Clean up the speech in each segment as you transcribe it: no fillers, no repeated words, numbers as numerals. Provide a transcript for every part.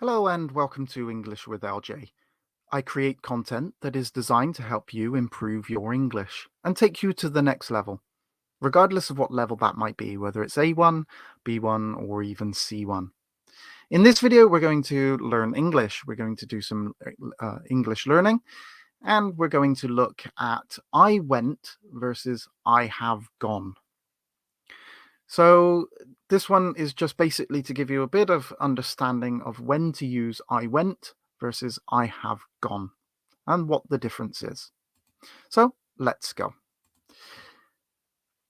Hello and welcome to English with LJ. I create content that is designed to help you improve your English and take you to the next level, regardless of what level that might be, whether it's A1, B1, or even C1. In this video, we're going to learn English. We're going to do some English learning, and we're going to look at I went versus I have gone. So this one is just basically to give you a bit of understanding of when to use I went versus I have gone and what the difference is. So let's go.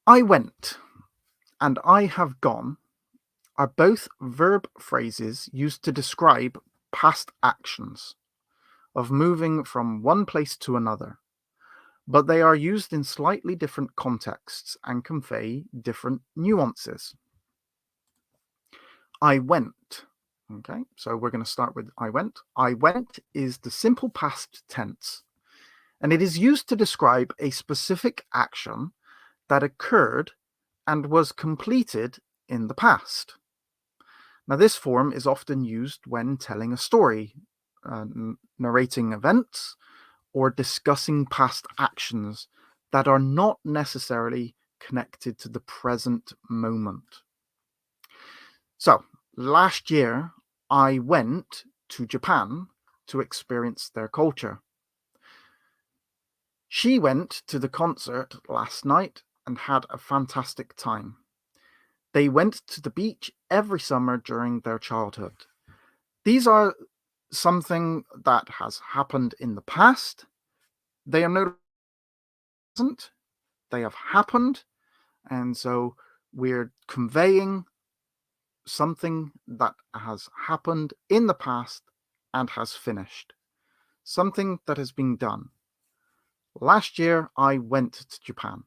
I went and I have gone are both verb phrases used to describe past actions of moving from one place to another, but they are used in slightly different contexts and convey different nuances. I went. Okay, so we're going to start with I went. I went is the simple past tense, and it is used to describe a specific action that occurred and was completed in the past. Now, this form is often used when telling a story, narrating events, or discussing past actions that are not necessarily connected to the present moment. So, last year, I went to Japan to experience their culture. She went to the concert last night and had a fantastic time. They went to the beach every summer during their childhood. These are something that has happened in the past. They are no present. They have happened. And so we're conveying something that has happened in the past and has finished. Something that has been done. Last year, I went to Japan.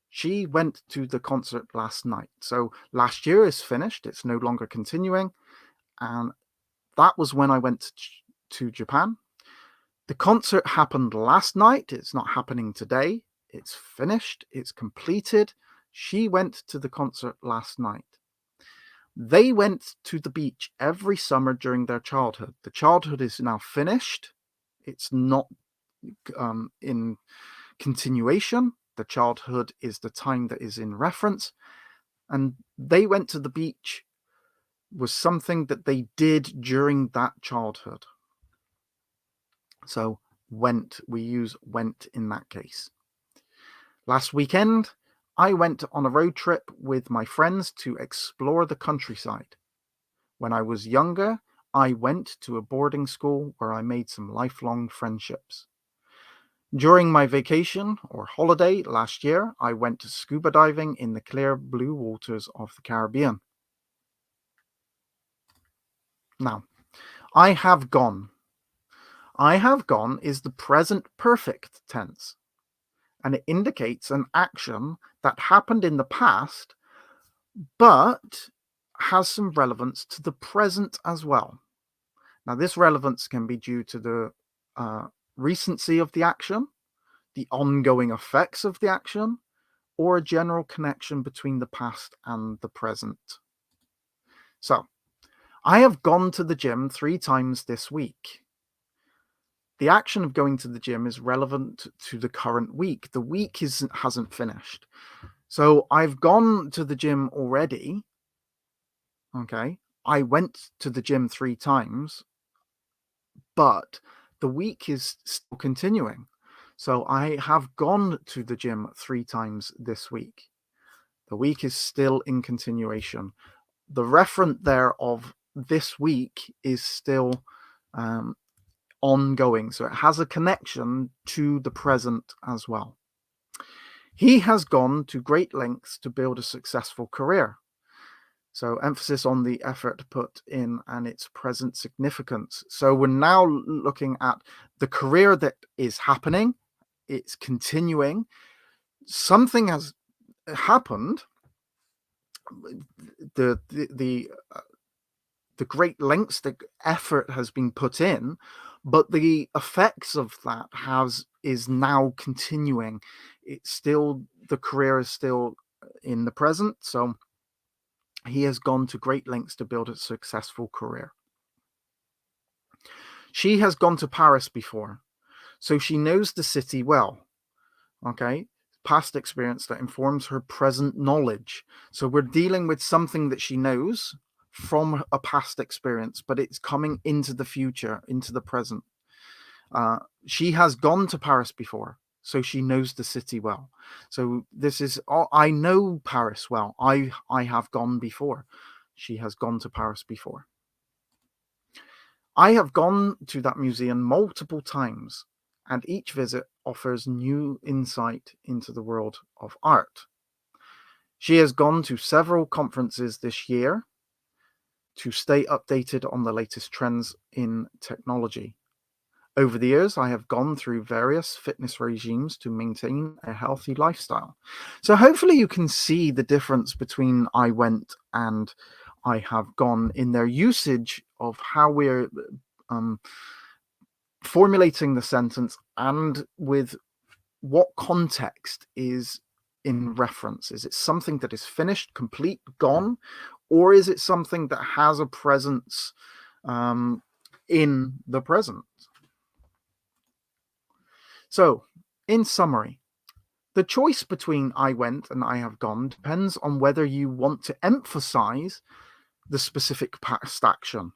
She went to the concert last night. So last year is finished. It's no longer continuing. And that was when I went to Japan. The concert happened last night. It's not happening today. It's finished. It's completed. She went to the concert last night. They went to the beach every summer during their childhood. The childhood is now finished. It's not in continuation. The childhood is the time that is in reference. And they went to the beach was something that they did during that childhood. So went, we use went in that case. Last weekend, I went on a road trip with my friends to explore the countryside. When I was younger, I went to a boarding school where I made some lifelong friendships. During my vacation or holiday last year, I went scuba diving in the clear blue waters of the Caribbean. Now, I have gone. I have gone is the present perfect tense, and it indicates an action that happened in the past but has some relevance to the present as well. Now, this relevance can be due to the recency of the action, the ongoing effects of the action, or a general connection between the past and the present. So, I have gone to the gym 3 times this week. The action of going to the gym is relevant to the current week. The week hasn't finished. So, I've gone to the gym already. Okay. I went to the gym 3 times, but the week is still continuing. So I have gone to the gym 3 times this week. The week is still in continuation. The referent there of this week is still ongoing. So it has a connection to the present as well. He has gone to great lengths to build a successful career. So emphasis on the effort put in and its present significance. So we're now looking at the career that is happening. It's continuing. Something has happened. The great lengths, the effort has been put in, but the effects of that is now continuing. It's still the career is still in the present. So he has gone to great lengths to build a successful career. She has gone to Paris before, so she knows the city well. Okay, past experience that informs her present knowledge. So we're dealing with something that she knows from a past experience, but it's coming into the future, into the present. She has gone to Paris before, so she knows the city well. So this is, oh, I know Paris well. I have gone before. She has gone to Paris before. I have gone to that museum multiple times, and each visit offers new insight into the world of art. She has gone to several conferences this year to stay updated on the latest trends in technology. Over the years, I have gone through various fitness regimes to maintain a healthy lifestyle. So hopefully you can see the difference between I went and I have gone in their usage of how we're formulating the sentence and with what context is in reference. Is it something that is finished, complete, gone, or is it something that has a presence in the present? So, in summary, the choice between I went and I have gone depends on whether you want to emphasize the specific past action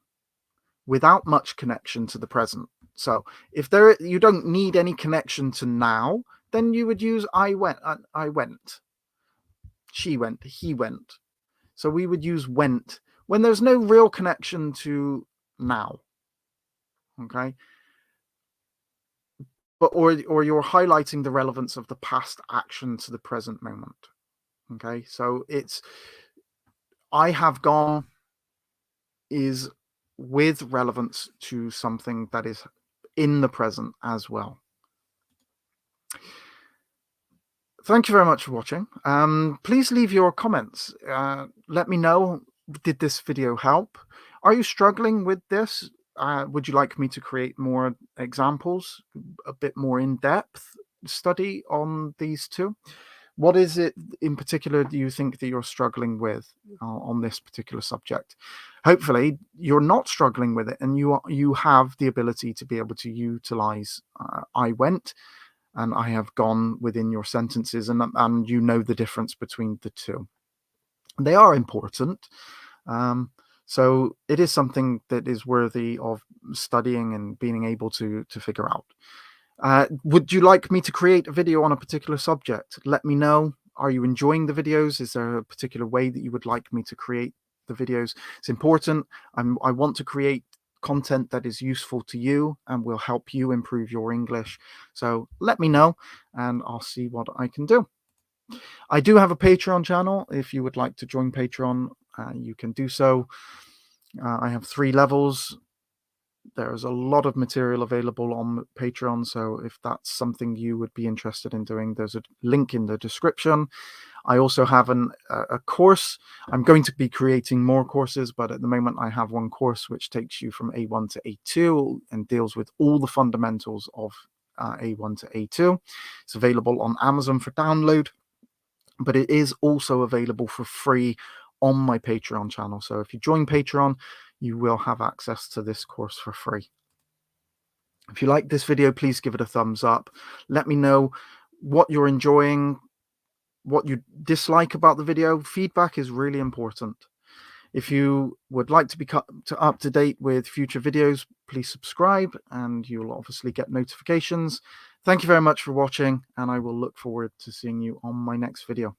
without much connection to the present. So, if you don't need any connection to now, then you would use I went, she went, he went. So we would use went when there's no real connection to now. Okay. Or you're highlighting the relevance of the past action to the present moment. Okay, so it's I have gone is with relevance to something that is in the present as well. Thank you very much for watching. Please leave your comments. Let me know, did this video help? Are you struggling with this? Would you like me to create more examples, a bit more in-depth study on these two? What is it in particular do you think that you're struggling with on this particular subject? Hopefully you're not struggling with it and you have the ability to be able to utilize I went and I have gone within your sentences, and you know the difference between the two. They are important. So it is something that is worthy of studying and being able to figure out. Would you like me to create a video on a particular subject? Let me know. Are you enjoying the videos? Is there a particular way that you would like me to create the videos? It's important. I want to create content that is useful to you and will help you improve your English. So let me know and I'll see what I can do. I do have a Patreon channel. If you would like to join Patreon, you can do so. I have 3 levels. There's a lot of material available on Patreon, so if that's something you would be interested in doing, there's a link in the description. I also have a course. I'm going to be creating more courses, but at the moment I have one course which takes you from A1 to A2 and deals with all the fundamentals of A1 to A2. It's available on Amazon for download, but it is also available for free on my Patreon channel. So if you join Patreon, you will have access to this course for free. If you like this video, please give it a thumbs up. Let me know what you're enjoying, what you dislike about the video. Feedback is really important. If you would like to be up to date with future videos, please subscribe and you'll obviously get notifications. Thank you very much for watching, and I will look forward to seeing you on my next video.